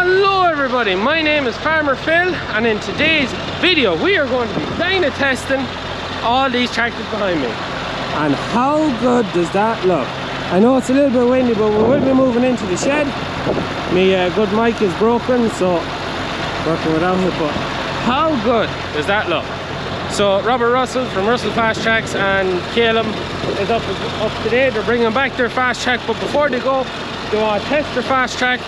Hello everybody, my name is Farmer Phil, and in today's video we are going to be dyno testing all these tractors behind me. And how good does that look? I know it's a little bit windy, but we will be moving into the shed. My good mic is broken, so working without it, but how good does that look? So Robert Russell from Russell Fastraxx and Kaylem is up today. They're bringing back their fast track, but before they go, they want to test their fast track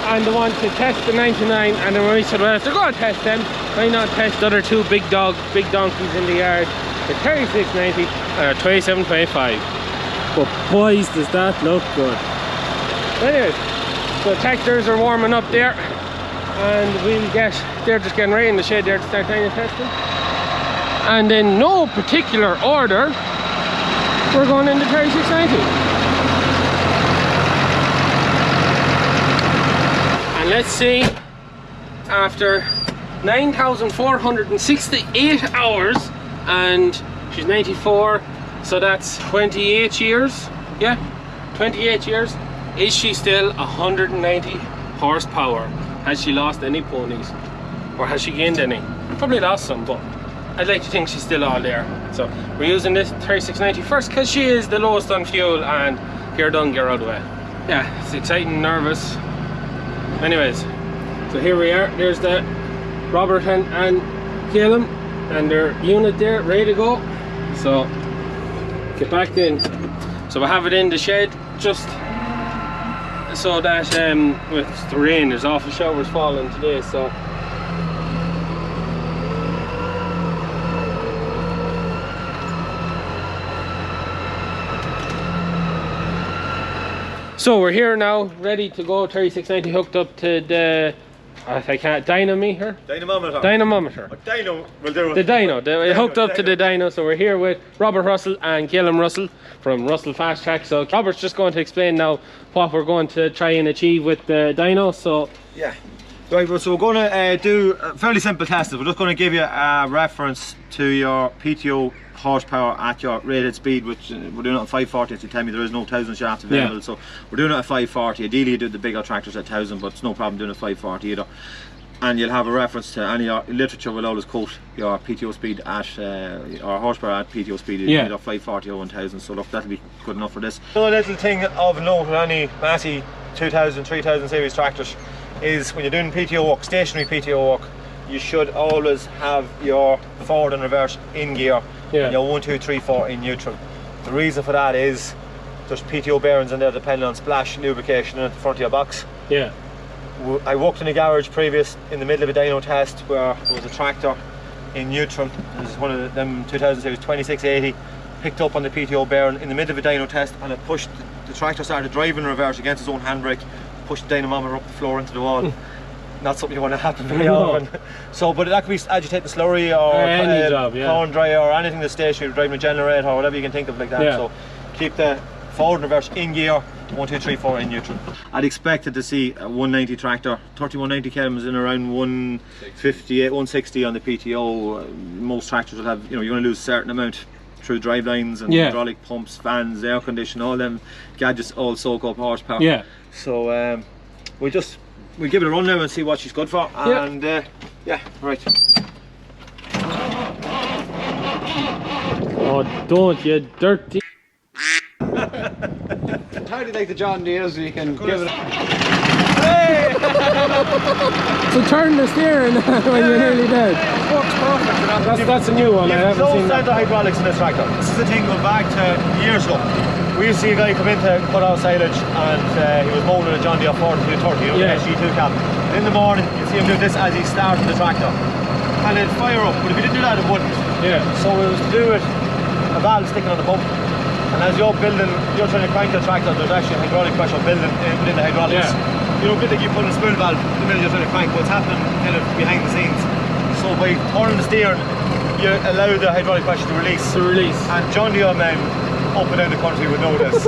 and they want to test the 99. And then we said, well, if they're going to test them, why not test the other two big donkeys in the yard, the 3690 and the 2725. But boys, does that look good. Anyways, so tractors are warming up there, and they're just getting ready in the shed there to start dyno testing. And in no particular order, we're going into 3690. And let's see, after 9,468 hours, and she's 94, so that's 28 years. Yeah, 28 years. Is she still 190 horsepower? Has she lost any ponies? Or has she gained any? Probably lost some, but I'd like to think she's still all there. So we're using this 3690 first because she is the lowest on fuel, and get done, get out of the way. Yeah, it's exciting, nervous. Anyways, so here we are. There's the Robert and Kaylem and their unit there, ready to go. So get back in. So we have it in the shed just so that with the rain, there's awful showers falling today, so we're here now, ready to go. 3690 hooked up to the dynometer. Dynamometer. Dyno will do it. The dyno. Hooked up to the dyno. So we're here with Robert Russell and Kaylem Russell from Russell Fastraxx. So Robert's just going to explain now what we're going to try and achieve with the dyno. So yeah. Right, so we're going to do a fairly simple test. We're just going to give you a reference to your PTO horsepower at your rated speed, which we're doing it at 540, as you tell me. There is no 1000 shaft available, yeah. So we're doing it at 540. Ideally you do the bigger tractors at 1000, but it's no problem doing it at 540 either. And you'll have a reference to any literature will always quote your PTO speed at or horsepower at PTO speed, yeah. Either 540 or 1000. So look, that'll be good enough for this. Another little thing of note with any Massey 2000, 3000 series tractors is when you're doing PTO work, stationary PTO work, you should always have your forward and reverse in gear, yeah. And your 1, 2, 3, 4 in neutral. The reason for that is there's PTO bearings in there depending on splash lubrication in the front of your box. Yeah. I worked in a garage previous in the middle of a dyno test where there was a tractor in neutral. This is one of them 2000 series 2680, picked up on the PTO bearing in the middle of a dyno test, and it pushed the tractor started driving in reverse against its own handbrake, pushed the dynamometer up the floor into the wall. Not something you want to happen very often. So, but that could be agitating slurry or corn dryer or anything that's stationary, driving a generator or whatever you can think of like that. Yeah. So keep the forward and reverse in gear, 1, 2, 3, 4 in neutral. I'd expected to see a 190 tractor. 3190 Kaylem is in around 158, 160 on the PTO. Most tractors will have, you're going to lose a certain amount through drive lines and hydraulic pumps, fans, air conditioning, all them gadgets all soak up horsepower. Yeah. So we'll give it a run now and see what she's good for. And yeah, right. Oh, don't you dirty. How do you like the John Deere so you can give it a... Hey! So turn the steering when you're nearly dead. It works perfect. That's a new one. I haven't seen that. No hydraulics in this tractor. This is a thing going back to years ago. We used to see a guy come in to cut out silage, and he was mowing a John Deere 4230, the SG2 cab. In the morning, you'd see him do this as he started the tractor. And it'd fire up, but if he didn't do that, it wouldn't. Yeah. So it was to do with a valve sticking on the pump. And as you're trying to crank the tractor, there's actually hydraulic pressure building within the hydraulics. Yeah. A bit like you put in a spool valve the minute you're trying to crank, what's happening kind of behind the scenes. So by turning the steering, you allow the hydraulic pressure to release. And John Deere men up and down the country would know this.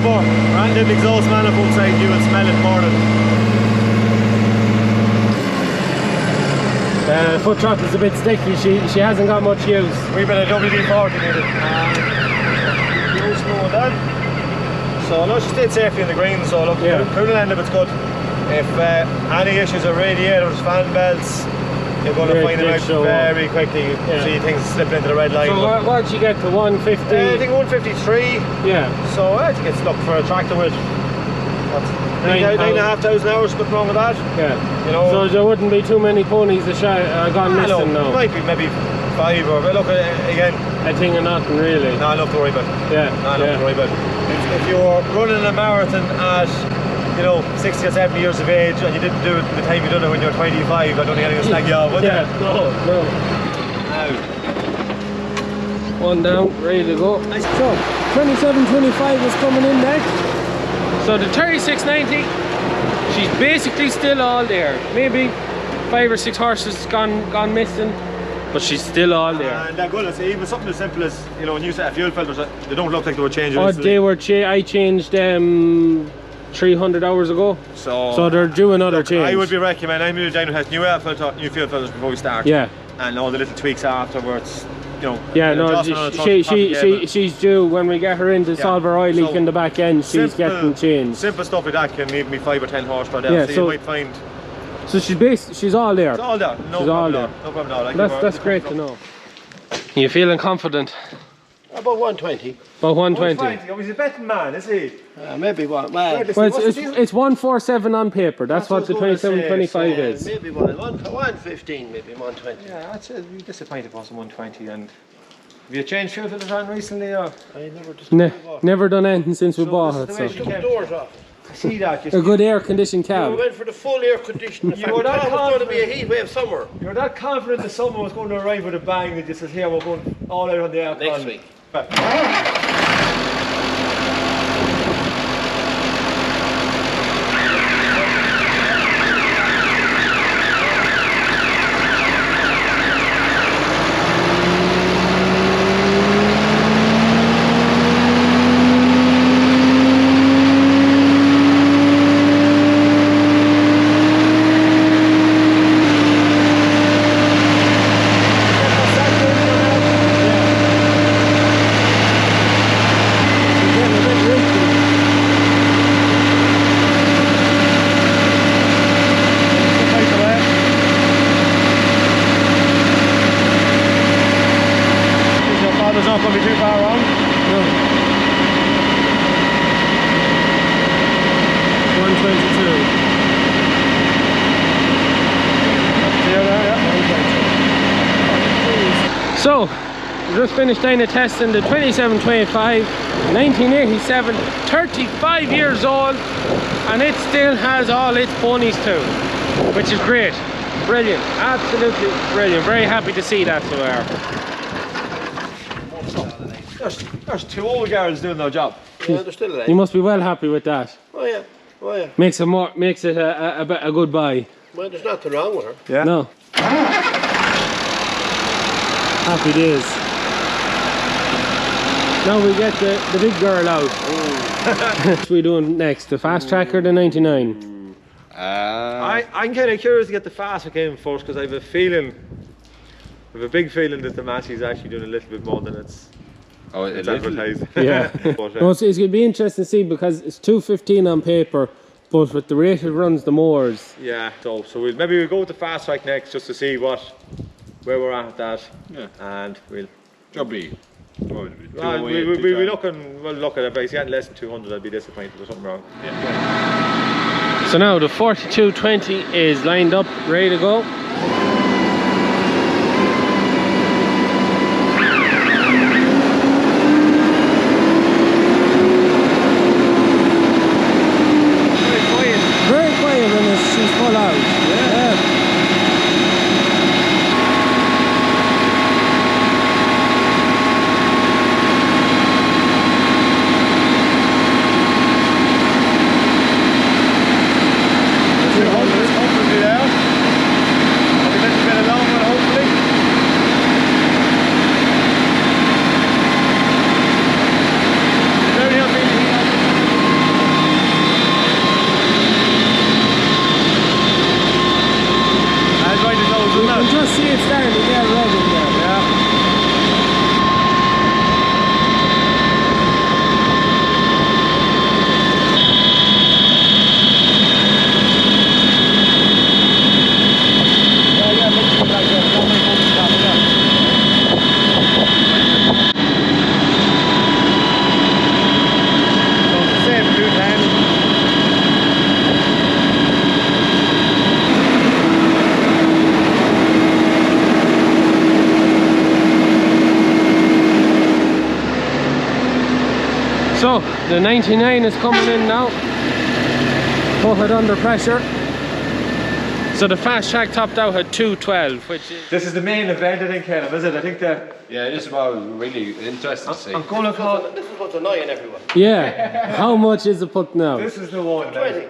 over random exhaust manifold side, you will smell it more than. Foot throttle's a bit sticky, she hasn't got much use. We've been a WD-40 needed. No snow on that. So no, she stayed safely in the green, so look, cooling end of it's good. If any issues are radiators, fan belts, you're going to find them out very quickly. You see things slipping into the red line. So what did you get to 150? I think 153. Yeah. So I think it's looking for a tractor with 9,500 hours, nothing wrong with that. Yeah. You know. So there wouldn't be too many ponies that gone missing now. Might be maybe 5 or, but look again. A thing of nothing really. Not enough to worry about. Yeah. Not enough to worry about. If you're running a marathon at 60 or 70 years of age and you didn't do it the time you done it when you're 25, I don't think anything will slag you off, would you? No. Now. One down, ready to go. So, 2725 is coming in next. So the 3690, she's basically still all there. Maybe 5 or 6 horses gone missing, but she's still all there. And they're good. Even something as simple as new set of fuel filters, they don't look like they were changed. Oh, they were I changed 300 hours ago. So they're due another change. I would be recommending. I mean, Dyno has new fuel filters before we start. Yeah. And all the little tweaks afterwards. Yeah, no, she's due when we get her in to solve her oil leak in the back end. She's getting changed. Simple stuff like that can need me 5 or 10 horsepower there. Yeah, so you might find. So she's all there. It's all there. No problem at all. That's great to know. You feeling confident? About 120. About 120. Oh, he's a betting man, is he? Maybe one. Well, it's 147 on paper. That's what the 2725 is. Maybe 115, maybe 120. Yeah, that's it. You'd be disappointed if it wasn't 120. And have you changed fuel filters on recently? Or? I never just never done anything since we bought it. So. Took the doors off. I see that. A good air conditioned cab. We went for the full air conditioning. You were that going to be a heat wave somewhere. You were that confident the summer was going to arrive with a bang that just says, here, we're going all out on the air. Next week. So, we just finished Dyno testing the 2725, 1987, 35 years old, and it still has all its ponies too, which is great. Brilliant, absolutely brilliant. Very happy to see that so There's 2 old girls doing their job. Yeah, they're still alive. You must be well happy with that. Oh yeah, oh yeah. Makes it a good buy. Well, there's nothing wrong with her. Yeah. No. Happy days. Now we get the big girl out. What are we doing next? The Fastraxx or the 99? I'm kind of curious to get the Fastraxx game first because I have a big feeling that the Massey's actually doing a little bit more than it's advertised. Yeah. But, no, it's going to be interesting to see because it's 215 on paper, but with the rate it runs, the mores. Yeah. So we'll go with the Fastraxx next just to see where we're at that. Yeah. And we'll. Jobby. We'll look at it, but if you had less than 200, I'd be disappointed with something wrong. Yeah. So now the 4220 is lined up, ready to go. Very quiet when she's full out. Yeah. see it starting to get red in there. Yeah. So the 99 is coming in now. Put it under pressure. So the Fastraxx topped out at 212, which is... This is the main event, I think, Kaylem, is it? I think that... Yeah, this is what really interesting to see. I'm going to call... This is what's annoying everyone. Yeah. How much is it putting out? This is the one. 20.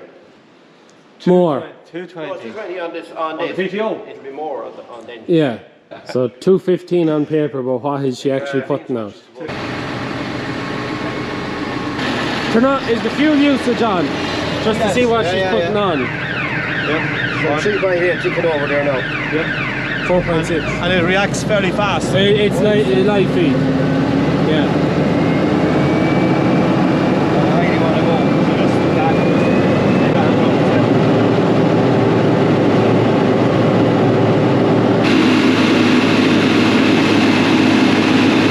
More. 220. No, 220 on this. On the this. PTO? It'll be more on then. Yeah. So 215 on paper, but what is she actually putting out? Turn on, is the fuel usage on? Just to see what she's putting on. Yeah. So 3 by here, tick it over there now. Yeah. 4.6. And it reacts fairly fast. It's like live feed. Yeah. How do you want to go? So just that.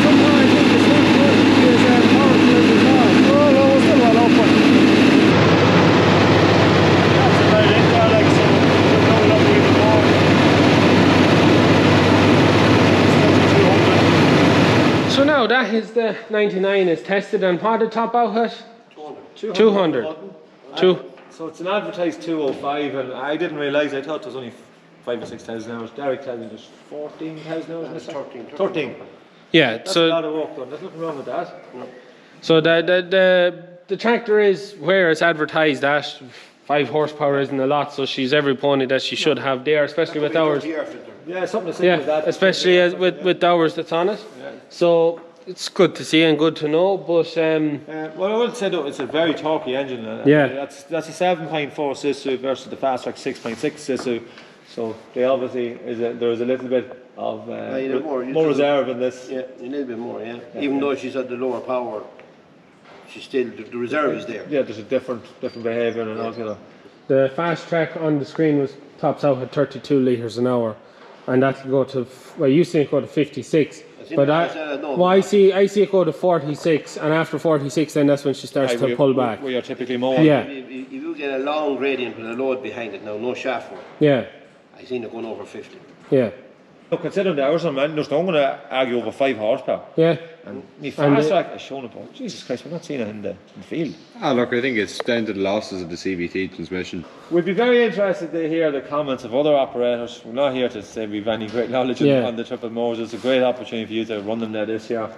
Somehow I think it's not good because power plant is on. Oh no, we're still well open. That's about it, Alex. So we're going up even more. So now that is the 99 is tested, and what did top out at? 200. So it's an advertised 205, and I didn't realise, I thought it was only 5,000 or 6,000 hours. Derek tells me there's 14,000 hours. That's 13. 13. Yeah, That's a lot of work done. There's nothing wrong with that. No. so the tractor is where it's advertised at. 5 horsepower isn't a lot, so she's every pony that she should have there, especially with ours. Yeah, something simple as Yeah, that. especially as with the hours that's on it. Yeah. So it's good to see and good to know, but Well, I would say though, it's a very torquey engine. Yeah. That's a 7.4 C6V versus the Fastraxx 6.6 C6V. So they obviously there's a little bit of more reserve in this. Yeah, a little bit more, yeah. Even though she's at the lower power, she's still, the reserve is there. Yeah, there's a different behaviour and all, you know. the Fastraxx on the screen was tops out at 32 litres an hour, and that'll go to well, you see it go to 56. But I see it go to 46, and after 46, then that's when she starts to pull back. We are typically more. Yeah. If you get a long gradient with a load behind it now, no shaft work, Yeah. I seen it going over 50. Yeah. Look, considering the hours on man, there's no one going to argue over 5 horsepower. Yeah. And me Fastraxx has shown about. Jesus Christ, we're not seeing it in the field. Ah, look, I think it's down to the losses of the CVT transmission. We'd be very interested to hear the comments of other operators. We're not here to say we've any great knowledge on the triple motors. It's a great opportunity for you to run them there this year.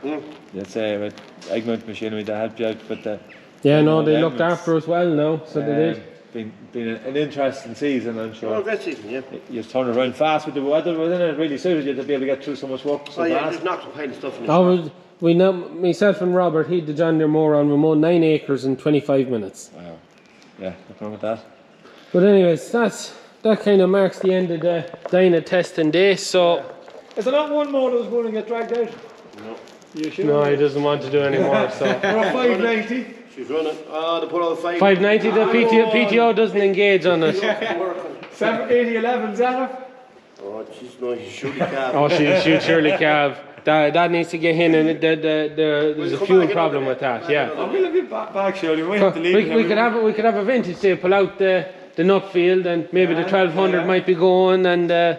Let's say with Egmont machinery to help you out with the. Yeah, no, they looked after us well now, so they did. Been an interesting season, I'm sure. Oh, great season, yeah. You turned around fast with the weather, wasn't it? It really suited you to be able to get through so much work so Yeah, fast. just knocked a pile of stuff in the We know, myself and Robert, he did John Deere mower on, we mowed 9 acres in 25 minutes. Wow. Yeah, nothing wrong with that. But anyways, that kind of marks the end of the Dyno testing day, so... Is there not one more that was going to get dragged out? No. You sure? No, he doesn't want to do any more, so... We're at 590. She's running. They put out 590, the PTO doesn't engage on it. 780, 11, Zara. Oh, she's surely calf. Oh, she surely calve. That needs to get in, and there's a fuel problem with that, yeah. I'm going to be back, surely. We might have to leave. We could have a vintage day, pull out the nut field, and maybe the 1200 might be going, and the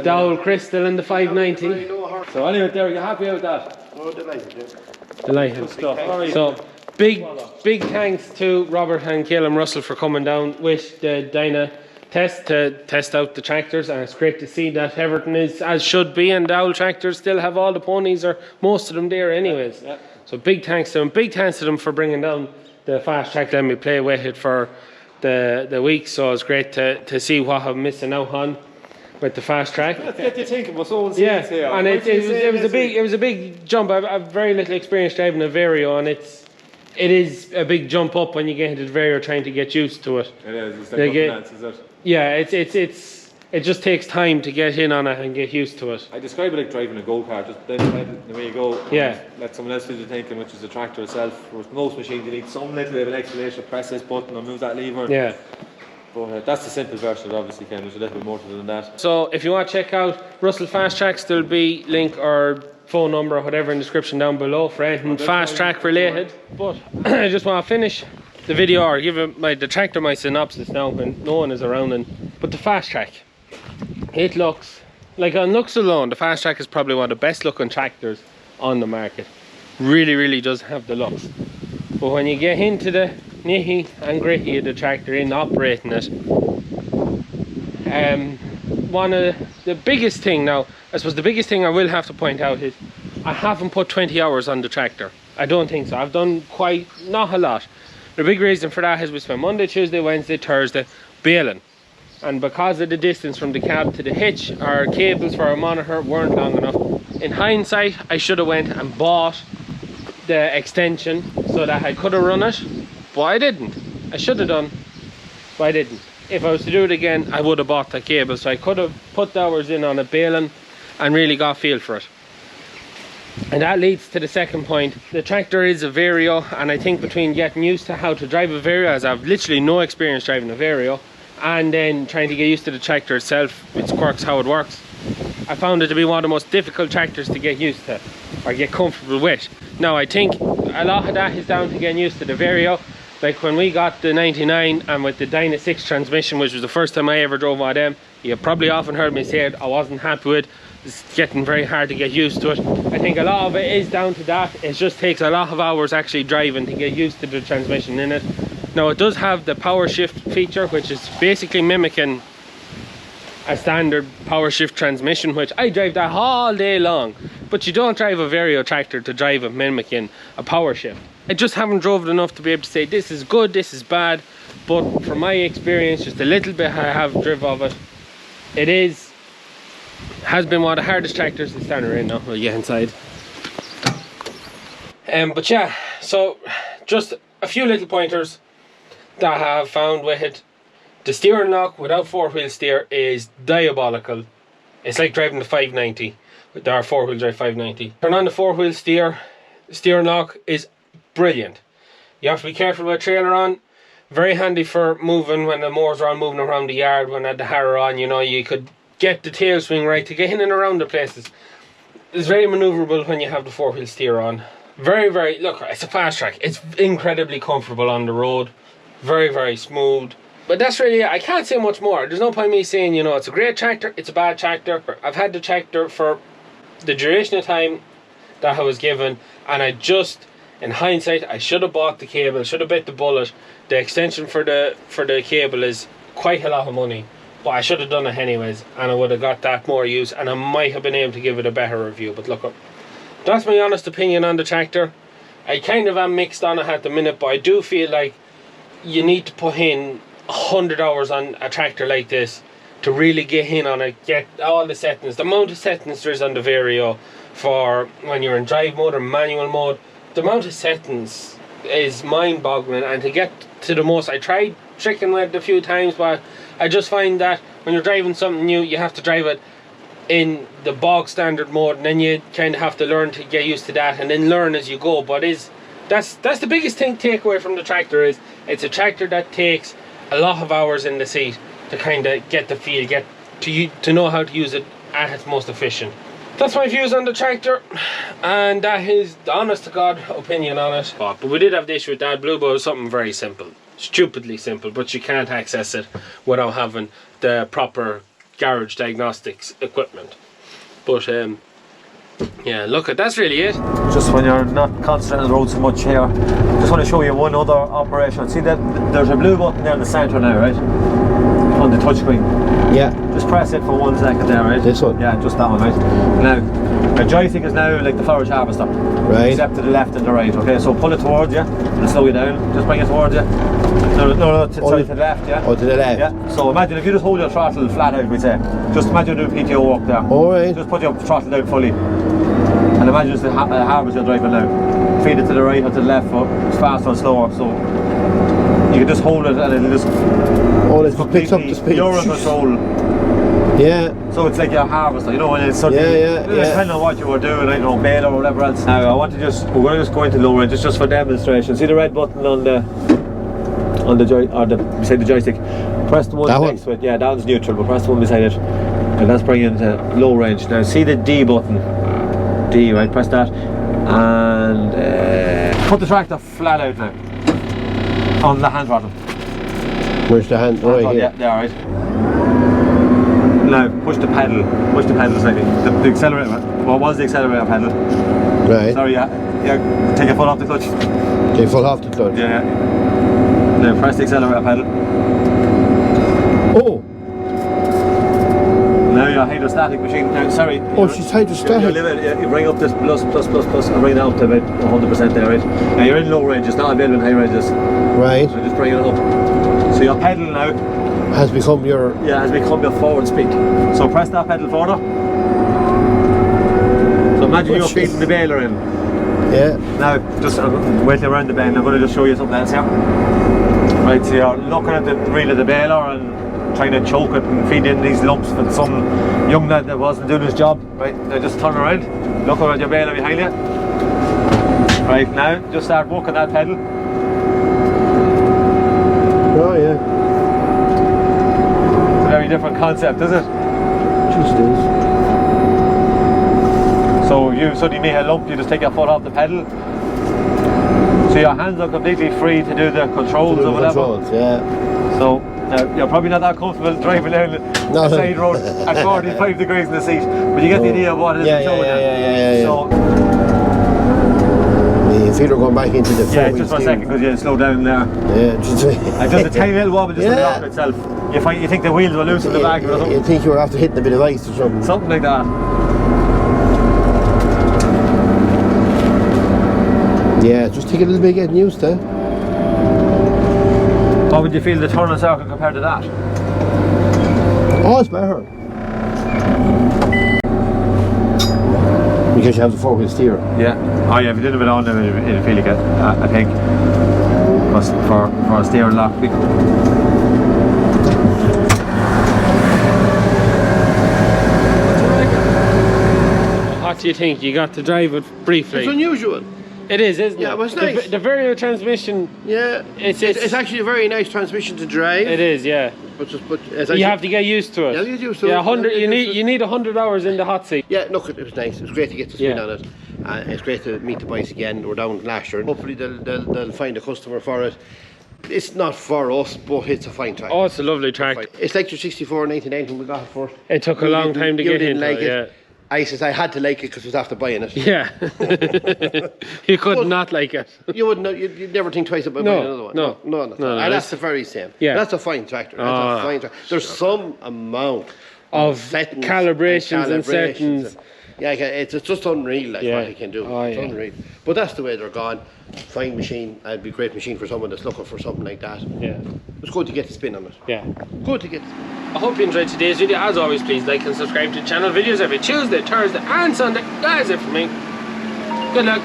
old Crystal and the 590. So anyway, Derek, you happy with that? Oh, delighted, yeah. Delighted. Good stuff. All right. So big thanks to Robert and Kaylem Russell for coming down with the Dyno test to test out the tractors, and it's great to see that everything is as should be, and the old tractors still have all the ponies or most of them there anyways. Yeah. So big thanks to them. Big thanks to them for bringing down the Fastraxx. Let me play with it for the week, so it's great to see what I'm missing out on with the Fastraxx. Let's get you thinking. We're so Yeah, and it was a big jump. I've very little experience driving a Vario, and it is a big jump up when you get into the Vario trying to get used to it. It is. It's like nothing else, is it? Yeah, it's it just takes time to get in on it and get used to it. I describe it like driving a go-kart, just then the way you go, Yeah. let someone else do the thinking, which is the tractor itself. Whereas most machines you need some little bit of an explanation, press this button or move that lever. Yeah. But that's the simple version, obviously, Ken. There's a little bit more to it than that. So if you want to check out Russell Fastraxx, there'll be link or phone number or whatever in the description down below for anything fast track related. But I just want to finish the video or give it the tractor my synopsis now when no one is around. But the Fastraxx, it looks like, on looks alone, the Fastraxx is probably one of the best looking tractors on the market. Really does have the looks. But when you get into the nitty and gritty of the tractor in operating it, one of the biggest thing now, I suppose the biggest thing I will have to point out is I haven't put 20 hours on the tractor. I don't think so. I've done not a lot. The big reason for that is we spent Monday, Tuesday, Wednesday, Thursday baling. And because of the distance from the cab to the hitch, our cables for our monitor weren't long enough. In hindsight, I should have went and bought the extension so that I could have run it, but I didn't. I should have done, but I didn't. If I was to do it again, I would have bought the cable, so I could have put the hours in on it baling and really got a feel for it. And that leads to the second point. The tractor is a Vario, and I think between getting used to how to drive a Vario, as I've literally no experience driving a Vario, and then trying to get used to the tractor itself, its quirks, how it works, I found it to be one of the most difficult tractors to get used to or get comfortable with. Now I think a lot of that is down to getting used to the Vario. Like when we got the 99 and with the Dyno 6 transmission, which was the first time I ever drove one of them, you probably often heard me say it, I wasn't happy with. It's getting very hard to get used to it. I think a lot of it is down to that. It just takes a lot of hours actually driving to get used to the transmission in it. Now it does have the power shift feature, which is basically mimicking a standard power shift transmission, which I drive that all day long. But you don't drive a Vario tractor to drive it mimicking a power shift. I just haven't drove it enough to be able to say this is good, this is bad. But from my experience, just a little bit I have driven of it, has been one of the hardest tractors to stand around now. We'll get inside. But yeah, so just a few little pointers that I have found with it. The steering lock without four-wheel steer is diabolical. It's like driving the 590 with our four-wheel drive 590. Turn on the four-wheel steer. The steering lock is brilliant. You have to be careful with a trailer on. Very handy for moving when the mowers are on, moving around the yard. When I had the harrow on, you know, you could get the tail swing right to get in and around the places. It's very maneuverable when you have the four-wheel steer on. Very, look, it's a Fastraxx. It's incredibly comfortable on the road. Very smooth. But that's really it. I can't say much more. There's no point me saying, you know, it's a great tractor, it's a bad tractor. I've had the tractor for the duration of time that I was given, and I just, in hindsight, I should have bought the cable, should have bit the bullet. The extension for the cable is quite a lot of money, but I should have done it anyways, and I would have got that more use, and I might have been able to give it a better review. But look, that's my honest opinion on the tractor. I kind of am mixed on it at the minute, but I do feel like you need to put in 100 hours on a tractor like this to really get in on it, get all the settings. The amount of settings there is on the Vario for when you're in drive mode or manual mode, the amount of settings is mind-boggling. And to get to the most, I tried tricking with it a few times, but I just find that when you're driving something new, you have to drive it in the bog standard mode, and then you kind of have to learn to get used to that and then learn as you go. But that's the biggest thing to take away from the tractor, is it's a tractor that takes a lot of hours in the seat to kind of get the feel, get to know how to use it at its most efficient. That's my views on the tractor, and that is the honest to God opinion on it. But we did have the issue with that. Blue Bow is something very simple, stupidly simple, but you can't access it without having the proper garage diagnostics equipment. But yeah, look, that's really it. Just when you're not concentrating on the road so much here, just want to show you one other operation. See that there's a blue button there in the centre now, right? On the touchscreen. Yeah. Just press it for 1 second there, right? This one? Yeah, just that one, right? Now, the joystick is now like the forage harvester. Right. Except to the left and the right, okay? So pull it towards you, it'll slow you down. Just bring it towards you. No, sorry, to the left, yeah? Oh, to the left. Yeah. So imagine if you just hold your throttle flat out, we'd say. Just imagine doing PTO work there. Alright. Just put your throttle down fully. And imagine it's the harvester you're driving now. Feed it to the right or to the left, it's faster or slower. So you can just hold it and it'll just... Oh, it picks up the speed. You're in control. Yeah. So it's like your harvester, you know, when it's suddenly, depending on what you were doing, I don't know, bail or whatever else. Now I want to we're going to just go into low range, just for demonstration. See the red button on the beside the joystick. Press the one next to it. Yeah, that one's neutral, but press the one beside it, and that's bringing it to low range. Now see the D button, D, right? Press that, and put the tractor flat out now on the hand throttle. Where's the hand? Right here. Yeah, right. Now push the pedal slightly. The accelerator. What was the accelerator pedal? Right. Sorry, yeah. Take your foot off the clutch. Take your foot off the clutch. Yeah. Now press the accelerator pedal. Oh. Now your hydrostatic machine. Now, sorry. Oh, she's hydrostatic. You bring up this plus, and bring that up to about 100% there, right? Now you're in low range. It's not available in high ranges. Right. So just bring it up. So your pedal now has become your forward speed. So press that pedal further. So imagine you're feeding the baler in. Yeah. Now just wait around the bend. I'm going to just show you something else here. Right, so you're looking at the reel of the baler and trying to choke it and feed in these lumps for some young lad that wasn't doing his job. Right, now just turn around, look at your baler behind you. Right, now just start working that pedal. Oh yeah. Very different concept, is it? Just is. So you suddenly make a lump, you just take your foot off the pedal. So your hands are completely free to do the controls or whatever. Controls, yeah. So you're probably not that comfortable driving down the side road at 45 degrees in the seat, but you get the idea of what it is. Yeah. So the feet are going back into the just for a second because you slow down there. Yeah, just a tiny little wobble just on the rocker itself. You think the wheels were loose in the back or something? You think you were after hitting a bit of ice or something. Something like that. Yeah, just take a little bit getting used to. How would you feel the turning circle compared to that? Oh, it's better. Because you have the four-wheel steer. Yeah. Oh yeah, if you did a bit on then it'd feel like it, I think. For a steering lock. What do you think? You got to drive it briefly. It's unusual. It is, isn't it? Yeah, it was nice. The variable transmission. Yeah. It's actually a very nice transmission to drive. It is, yeah. But you have to get used to it. Yeah, you get used to it. 100. You need 100 hours in the hot seat. Yeah, look, it was nice. It was great to get to spin on it. It's great to meet the boys again. We're down last year, and hopefully they'll find a customer for it. It's not for us, but it's a fine track. Oh, it's a lovely track. It's like your 64 99 when we got it first. It took a long time to get into like it. Yeah. I said I had to like it because I was after buying it. Yeah. You could not like it. You wouldn't. You'd never think twice about buying another one. No. And that's the very same. Yeah. That's a fine tractor. That's a fine tractor. There's some amount of settings calibrations and settings. Yeah, it's just unreal what you can do. Oh, it's unreal. But that's the way they're gone. Fine machine. It'd be a great machine for someone that's looking for something like that. Yeah. It's good to get the spin on it. Yeah. Good to get. I hope you enjoyed today's video. As always, please like and subscribe to the channel. Videos every Tuesday, Thursday and Sunday. That's it for me. Good luck.